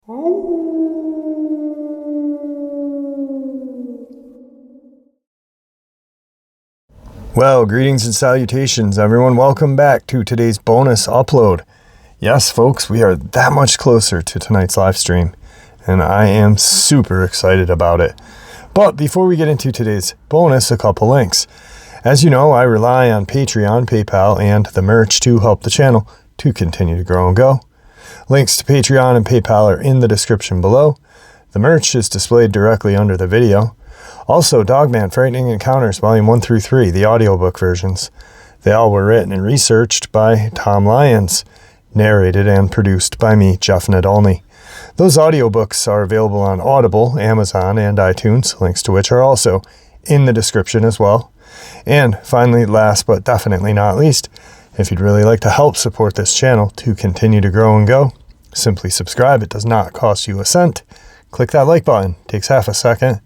Well, greetings and salutations, everyone. Welcome back to today's bonus upload. Yes, folks, we are that much closer to tonight's live stream, and I am super excited about it. But before we get into today's bonus, a couple links. As you know, I rely on Patreon, PayPal, and the merch to help the channel to continue to grow and go. Links to Patreon and PayPal are in the description below. The merch is displayed directly under the video. Also, Dogman Frightening Encounters Volume 1 through 3, the audiobook versions. They all were written and researched by Tom Lyons, narrated and produced by me, Jeff Nadolny. Those audiobooks are available on Audible, Amazon, and iTunes, links to which are also in the description as well. And finally, last but definitely not least, if you'd really like to help support this channel to continue to grow and go, simply subscribe. It does not cost you a cent. Click that like button. Takes half a second.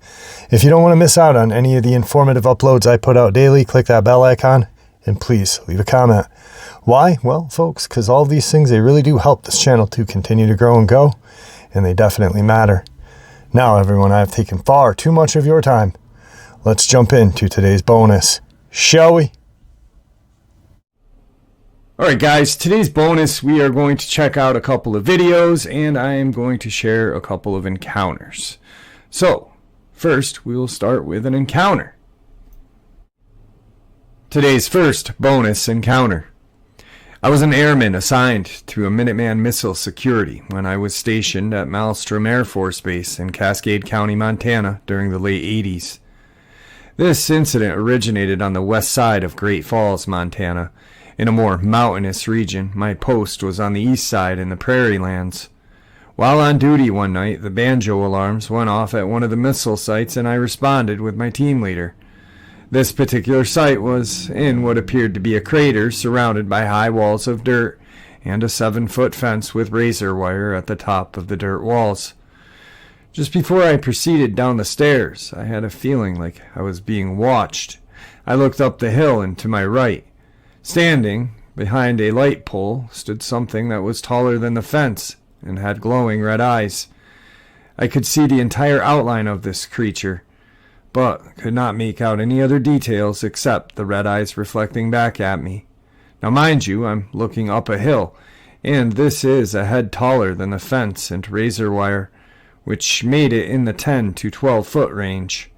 If you don't want to miss out on any of the informative uploads I put out daily, click that bell icon and please leave a comment. Why? Well, folks, because all of these things, they really do help this channel to continue to grow and go, and they definitely matter. Now, everyone, I've taken far too much of your time. Let's jump into today's bonus, shall we? Alright guys, today's bonus we are going to check out a couple of videos and I am going to share a couple of encounters. So, first we will start with an encounter. Today's first bonus encounter. I was an airman assigned to a Minuteman missile security when I was stationed at Malmstrom Air Force Base in Cascade County, Montana during the late 80s. This incident originated on the west side of Great Falls, Montana. In a more mountainous region, my post was on the east side in the prairie lands. While on duty one night, the banjo alarms went off at one of the missile sites and I responded with my team leader. This particular site was in what appeared to be a crater surrounded by high walls of dirt and a 7-foot fence with razor wire at the top of the dirt walls. Just before I proceeded down the stairs, I had a feeling like I was being watched. I looked up the hill and to my right. Standing behind a light pole stood something that was taller than the fence and had glowing red eyes. I could see the entire outline of this creature, but could not make out any other details except the red eyes reflecting back at me. Now mind you, I'm looking up a hill, and this is a head taller than the fence and razor wire, which made it in the 10 to 12 foot range.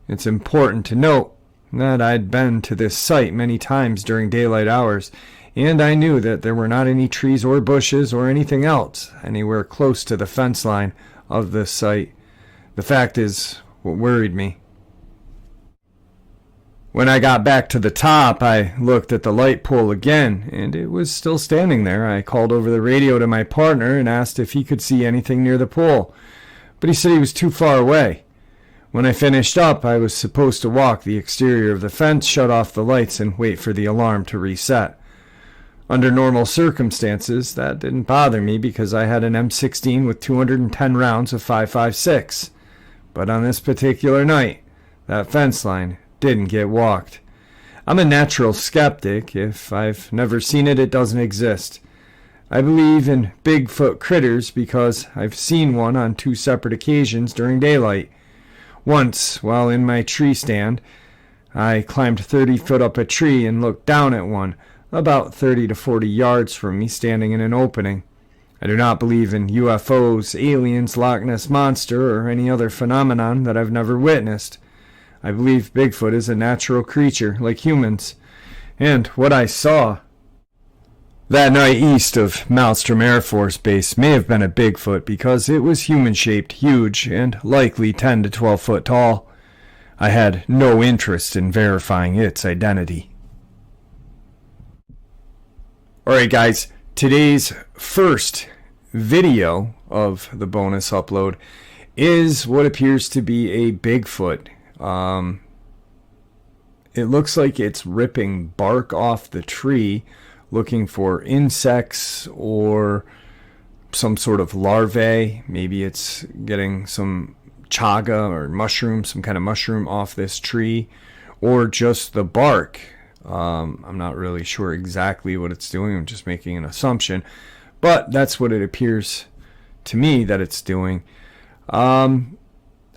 It's important to note that I'd been to this site many times during daylight hours, and I knew that there were not any trees or bushes or anything else anywhere close to the fence line of this site. The fact is what worried me. When I got back to the top, I looked at the light pole again, and it was still standing there. I called over the radio to my partner and asked if he could see anything near the pole, but he said he was too far away. When I finished up, I was supposed to walk the exterior of the fence, shut off the lights, and wait for the alarm to reset. Under normal circumstances, that didn't bother me because I had an M16 with 210 rounds of 5.56. But on this particular night, that fence line didn't get walked. I'm a natural skeptic. If I've never seen it, it doesn't exist. I believe in Bigfoot critters because I've seen one on 2 separate occasions during daylight. Once, while in my tree stand, I climbed 30 foot up a tree and looked down at one, about 30 to 40 yards from me, standing in an opening. I do not believe in UFOs, aliens, Loch Ness Monster, or any other phenomenon that I've never witnessed. I believe Bigfoot is a natural creature, like humans. And what I saw that night east of Malmstrom Air Force Base may have been a Bigfoot because it was human-shaped, huge, and likely 10 to 12 foot tall. I had no interest in verifying its identity. Alright guys, today's first video of the bonus upload is what appears to be a Bigfoot. It looks like it's ripping bark off the tree, looking for insects or some sort of larvae. Maybe it's getting some chaga or mushroom, some kind of mushroom off this tree, or just the bark. I'm not really sure exactly what it's doing. I'm just making an assumption, but that's what it appears to me that it's doing. I'm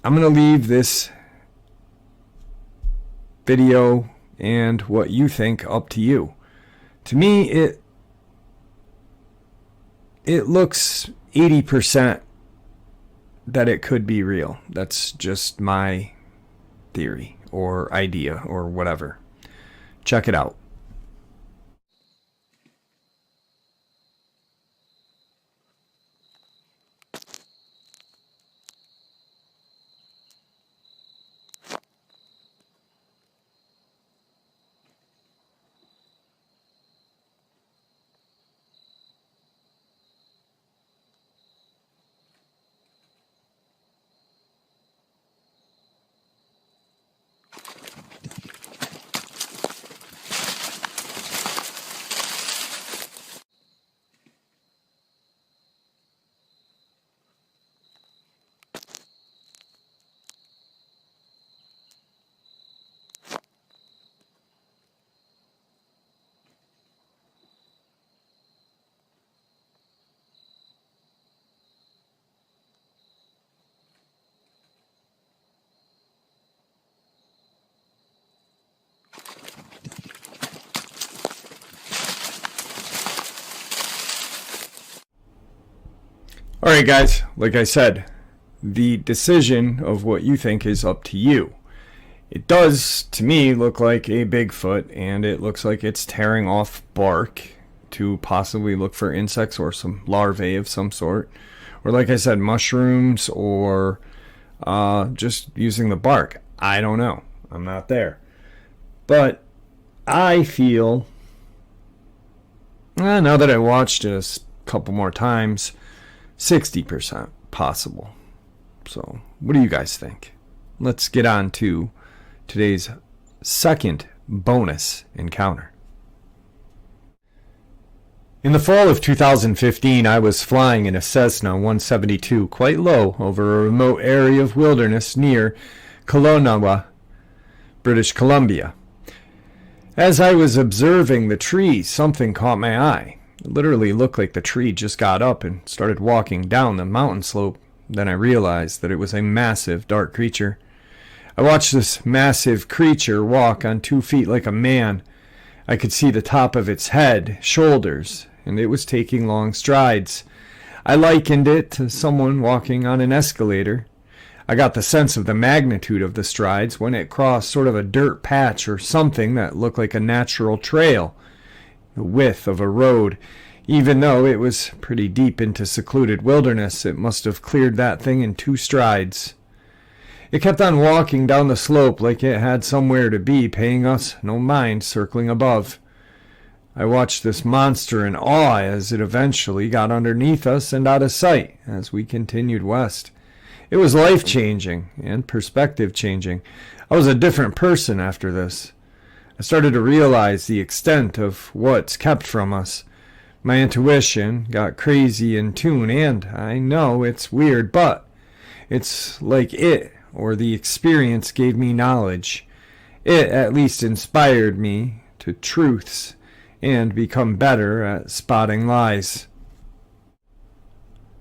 going to leave this video and what you think up to you. To me, it looks 80% that it could be real. That's just my theory or idea or whatever. Check it out. Alright guys, like I said, the decision of what you think is up to you. It does, to me, look like a Bigfoot, and it looks like it's tearing off bark to possibly look for insects or some larvae of some sort. Or like I said, mushrooms, or just using the bark. I don't know. I'm not there. But I feel, now that I watched it a couple more times, 60% possible. So, what do you guys think? Let's get on to today's second bonus encounter. In the fall of 2015, I was flying in a Cessna 172 quite low over a remote area of wilderness near Kelowna, British Columbia. As I was observing the trees, something caught my eye. It literally looked like the tree just got up and started walking down the mountain slope. Then I realized that it was a massive, dark creature. I watched this massive creature walk on 2 feet like a man. I could see the top of its head, shoulders, and it was taking long strides. I likened it to someone walking on an escalator. I got the sense of the magnitude of the strides when it crossed sort of a dirt patch or something that looked like a natural trail. The width of a road. Even though it was pretty deep into secluded wilderness, it must have cleared that thing in 2 strides. It kept on walking down the slope like it had somewhere to be, paying us no mind, circling above. I watched this monster in awe as it eventually got underneath us and out of sight as we continued west. It was life-changing and perspective-changing. I was a different person after this. I started to realize the extent of what's kept from us. My intuition got crazy in tune, and I know it's weird, but it's like it, or the experience, gave me knowledge. It at least inspired me to truths and become better at spotting lies.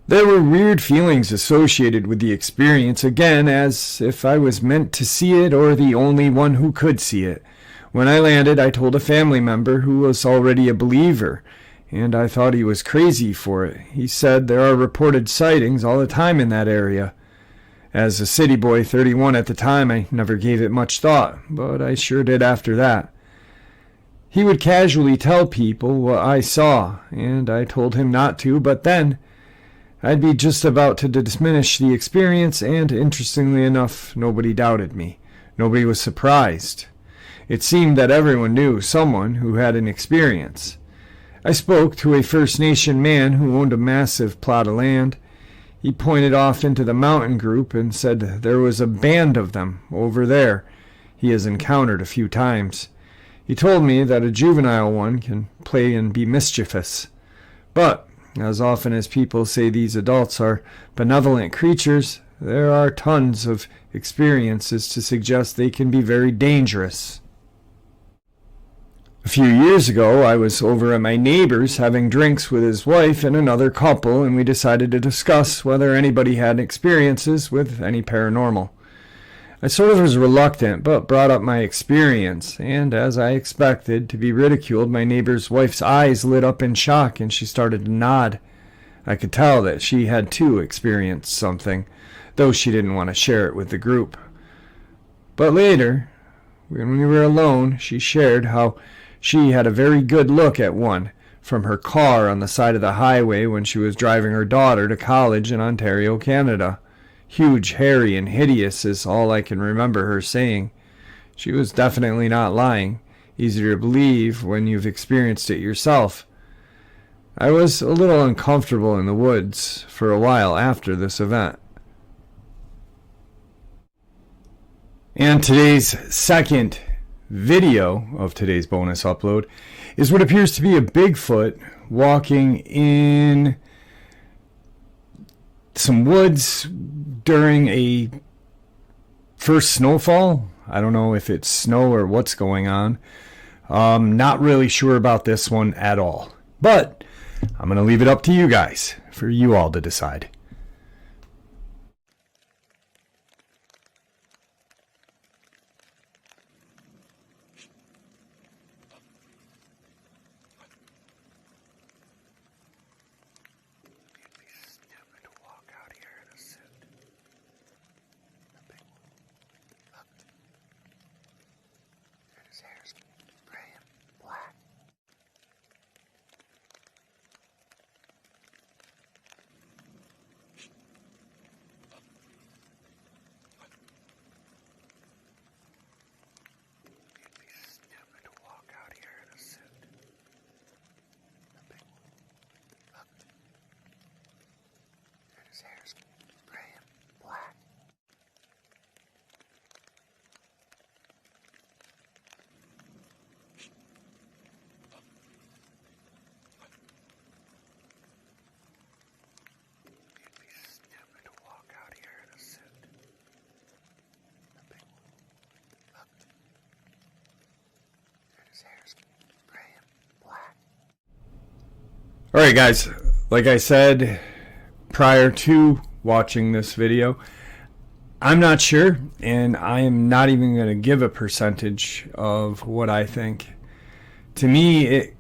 There were weird feelings associated with the experience, again, as if I was meant to see it or the only one who could see it. When I landed, I told a family member who was already a believer, and I thought he was crazy for it. He said there are reported sightings all the time in that area. As a city boy, 31 at the time, I never gave it much thought, but I sure did after that. He would casually tell people what I saw, and I told him not to, but then I'd be just about to diminish the experience, and interestingly enough, nobody doubted me. Nobody was surprised. It seemed that everyone knew someone who had an experience. I spoke to a First Nation man who owned a massive plot of land. He pointed off into the mountain group and said there was a band of them over there he has encountered a few times. He told me that a juvenile one can play and be mischievous. But, as often as people say these adults are benevolent creatures, there are tons of experiences to suggest they can be very dangerous. A few years ago, I was over at my neighbor's having drinks with his wife and another couple, and we decided to discuss whether anybody had experiences with any paranormal. I sort of was reluctant, but brought up my experience, and as I expected to be ridiculed, my neighbor's wife's eyes lit up in shock and she started to nod. I could tell that she had too experienced something, though she didn't want to share it with the group. But later, when we were alone, she shared how she had a very good look at one from her car on the side of the highway when she was driving her daughter to college in Ontario, Canada. Huge, hairy, and hideous is all I can remember her saying. She was definitely not lying. Easier to believe when you've experienced it yourself. I was a little uncomfortable in the woods for a while after this event. And today's second video of today's bonus upload is what appears to be a Bigfoot walking in some woods during a first snowfall. I don't know if it's snow or what's going on. Not really sure about this one at all. But I'm going to leave it up to you guys, for you all to decide. Alright guys, like I said prior to watching this video, I'm not sure, and I am not even going to give a percentage of what I think. To me, it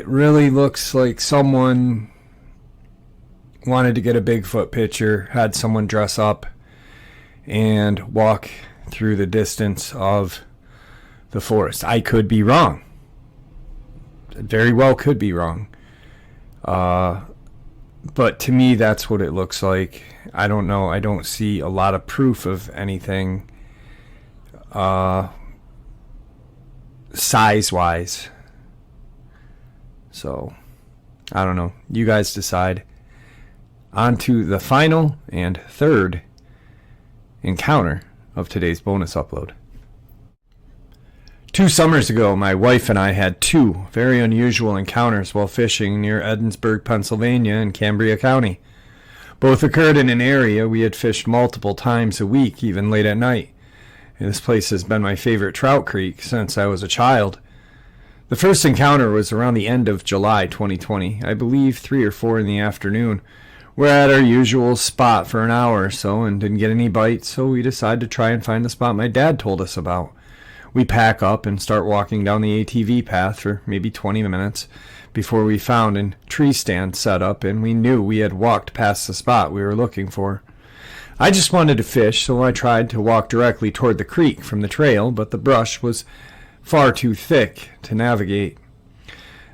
really looks like someone wanted to get a Bigfoot picture, had someone dress up and walk through the distance of the forest. I could be wrong. Very well could be wrong. But to me, that's what it looks like. I don't know. I don't see a lot of proof of anything size-wise. So, I don't know. You guys decide. On to the final and third encounter of today's bonus upload. 2 summers ago, my wife and I had 2 very unusual encounters while fishing near Edensburg, Pennsylvania in Cambria County. Both occurred in an area we had fished multiple times a week, even late at night. And this place has been my favorite trout creek since I was a child. The first encounter was around the end of July 2020, I believe 3 or 4 in the afternoon. We're at our usual spot for an hour or so and didn't get any bites, so we decided to try and find the spot my dad told us about. We pack up and start walking down the ATV path for maybe 20 minutes before we found a tree stand set up, and we knew we had walked past the spot we were looking for. I just wanted to fish, so I tried to walk directly toward the creek from the trail, but the brush was far too thick to navigate.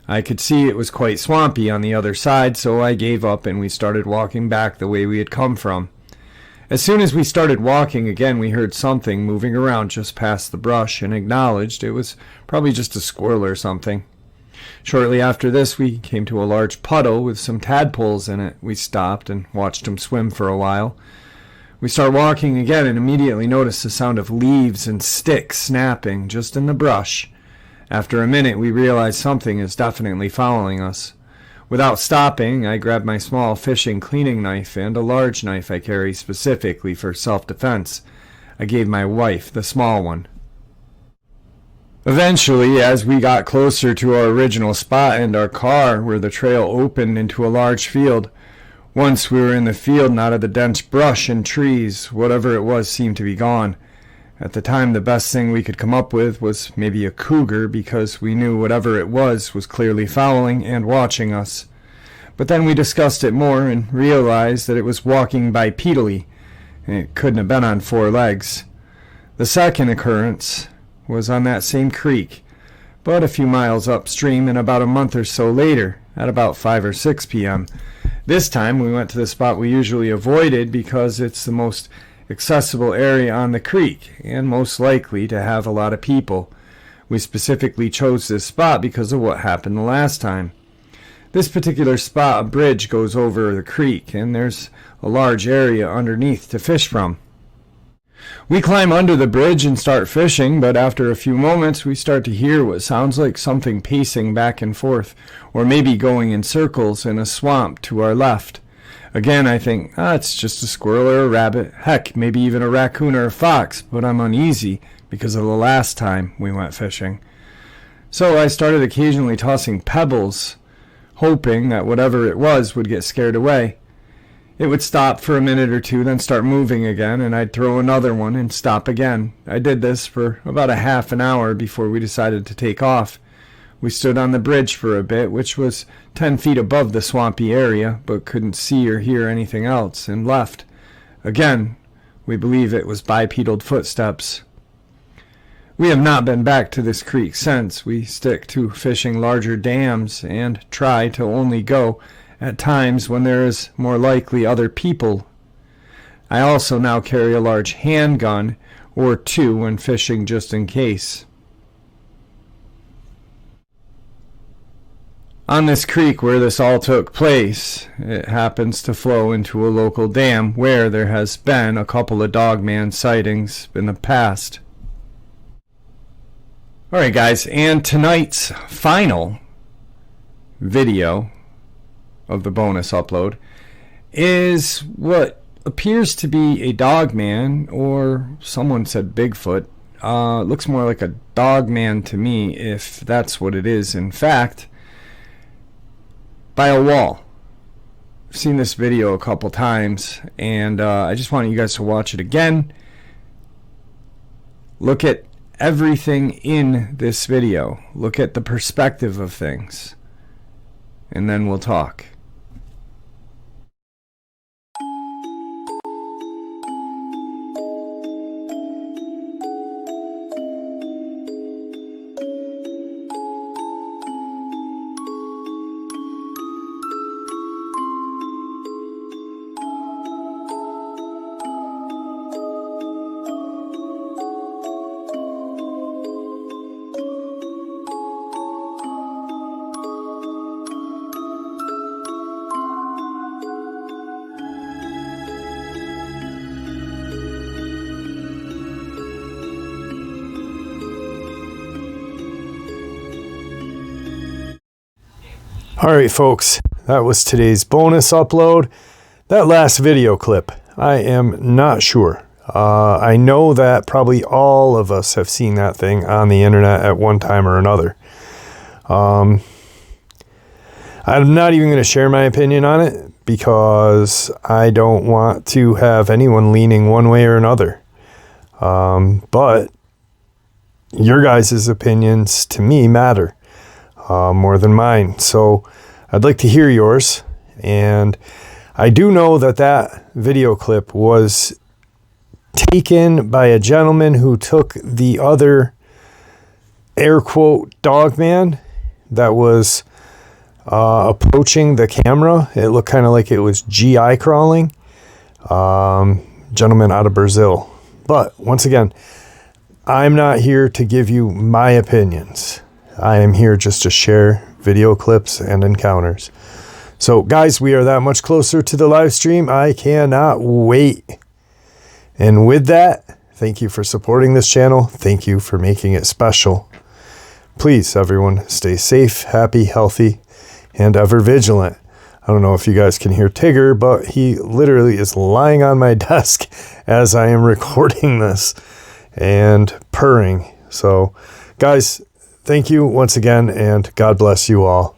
I could see it was quite swampy on the other side, so I gave up and we started walking back the way we had come from. As soon as we started walking again, we heard something moving around just past the brush and acknowledged it was probably just a squirrel or something. Shortly after this, we came to a large puddle with some tadpoles in it. We stopped and watched them swim for a while. We start walking again and immediately noticed the sound of leaves and sticks snapping just in the brush. After a minute, we realized something is definitely following us. Without stopping, I grabbed my small fishing cleaning knife and a large knife I carry specifically for self-defense. I gave my wife, the small one. Eventually, as we got closer to our original spot and our car, where the trail opened into a large field, once we were in the field and out of the dense brush and trees, whatever it was seemed to be gone. At the time, the best thing we could come up with was maybe a cougar, because we knew whatever it was clearly following and watching us. But then we discussed it more and realized that it was walking bipedally, and it couldn't have been on 4 legs. The second occurrence was on that same creek, but a few miles upstream, and about a month or so later, at about 5 or 6 p.m. This time we went to the spot we usually avoided because it's the most accessible area on the creek and most likely to have a lot of people. We specifically chose this spot because of what happened the last time. This particular spot, a bridge goes over the creek, and there's a large area underneath to fish from. We climb under the bridge and start fishing, but after a few moments we start to hear what sounds like something pacing back and forth, or maybe going in circles in a swamp to our left. Again, I think, it's just a squirrel or a rabbit, heck, maybe even a raccoon or a fox, but I'm uneasy because of the last time we went fishing. So I started occasionally tossing pebbles, hoping that whatever it was would get scared away. It would stop for a minute or two, then start moving again, and I'd throw another one and stop again. I did this for about a half an hour before we decided to take off. We stood on the bridge for a bit, which was 10 feet above the swampy area, but couldn't see or hear anything else, and left. Again, we believe it was bipedal footsteps. We have not been back to this creek since. We stick to fishing larger dams and try to only go at times when there is more likely other people. I also now carry a large handgun or 2 when fishing, just in case. On this creek where this all took place, it happens to flow into a local dam where there has been a couple of Dogman sightings in the past. Alright guys, and tonight's final video of the bonus upload is what appears to be a Dogman, or someone said Bigfoot. It looks more like a Dogman to me, if that's what it is. In fact, by a wall. I've seen this video a couple times, and I just want you guys to watch it again. Look at everything in this video. Look at the perspective of things, and then we'll talk. Alright folks, that was today's bonus upload. That last video clip, I am not sure. I know that probably all of us have seen that thing on the internet at one time or another. I'm not even going to share my opinion on it because I don't want to have anyone leaning one way or another. But your guys' opinions to me matter more than mine. So I'd like to hear yours. And I do know that that video clip was taken by a gentleman who took the other air quote Dogman that was approaching the camera. It looked kind of like it was GI crawling. Gentleman out of Brazil. But once again, I'm not here to give you my opinions. I am here just to share video clips and encounters. So guys, we are that much closer to the live stream. I cannot wait. And with that, thank you for supporting this channel. Thank you for making it special. Please, everyone, stay safe, happy, healthy, and ever vigilant. I don't know if you guys can hear Tigger, but he literally is lying on my desk as I am recording this and purring. So, guys, thank you once again, and God bless you all.